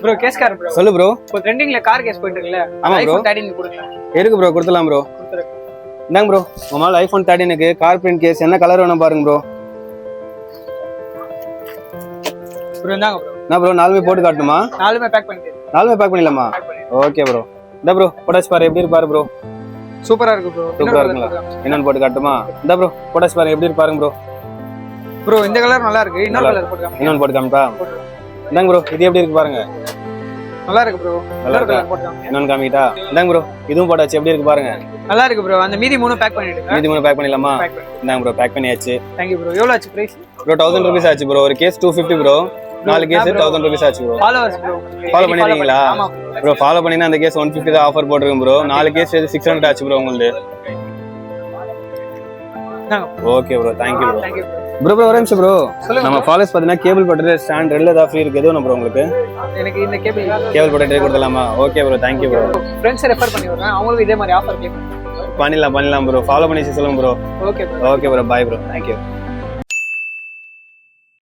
Bro கேஸ்கார் bro. சொல்லு bro. இப்போ ட்ரெண்டிங்ல கார் கேஸ் போயிட்டு இருக்குல்ல. ஆமா ப்ரோ. iPhone 13 கொடுங்க. இருக்கு ப்ரோ, கொடுத்துலாம் ப்ரோ. இந்தாங்க ப்ரோ, உங்களால iPhone 13க்கு கார் பிரிண்ட் கேஸ் என்ன கலர் வேணும் பாருங்க ப்ரோ. ப்ரோ இந்தாங்க ப்ரோ. என்ன ப்ரோ, 4மே போட்டு காட்டணுமா? 4மே பேக் பண்ணிட்டு. 4மே பேக் பண்ணிடலாமா? Okay bro. இந்த ப்ரோ போட்டோஸ் பாரு, எப்படி இருப்பாரு ப்ரோ? சூப்பரா இருக்கு ப்ரோ. சூப்பரா இருக்குங்களா? இன்னொன்னு போட்டு காட்டுமா? இந்த ப்ரோ போட்டோஸ் பாரு, எப்படி இருப்பாருங்க ப்ரோ? ப்ரோ இந்த கலர் நல்லா இருக்கு. இன்னொரு கலர் போட்டு காமிங்க. இன்னொன்னு போட்டு காமிப்பா. இந்தாங்க ப்ரோ, இது எப்படி இருக்கு பாருங்க. நல்லா இருக்கு ப்ரோ. நல்லா இருக்கா? போட்டு காமிங்க. இன்னொன்னு காமிக்கிட்டா? இந்தாங்க ப்ரோ, இதுவும் போட்டாச்சு, எப்படி இருக்கு பாருங்க. நல்லா இருக்கு ப்ரோ. அந்த மீதி 3 பேக் பண்ணிடுங்க. மீதி 3 பேக் பண்ணிடலாமா? இந்தாங்க ப்ரோ, பேக் பண்ணியாச்சு. Thank you bro. எவ்வளவு ஆச்சு பிரைஸ்? ப்ரோ 1000 ரூபீஸ் ஆச்சு ப்ரோ. ஒரு கேஸ் 250 ப்ரோ. 4 கேஸ் 1000 ரூபீஸ் ஆச்சு ப்ரோ. Followers bro. ஃபாலோ பண்ணிருக்கீங்களா? ஆமா ப்ரோ. ஃபாலோ பண்ணினா அந்த கேஸ் 150 தான் ஆஃபர் போட்டுருக்கேன் ப்ரோ. 4 கேஸ் 600 ஆச்சு ப்ரோ உங்களுக்கு. Okay bro, thank you bro. Thank you bro. Bro ஒரு நிமிஷம் ப்ரோ. நம்ம ஃபாலோஸ் பார்த்தீங்கன்னா கேபிள் பட்டர் ஸ்டாண்ட் ரெண்டுல ஏதாவது ஃப்ரீ இருக்கு. எதுவும் ப்ரோ உங்களுக்கு? எனக்கு இந்த கேபிள் பட்டர் கொடுக்கலாமா? Okay bro, thank you bro. Friends refer பண்ணி வரேன். அவங்களுக்கு இதே மாதிரி ஆஃபர் கேட்பேன். பண்ணிடலாம் ப்ரோ. ஃபாலோ பண்ணி சொல்லுங்க bro. Okay bro. Okay bro, bye bro, thank you.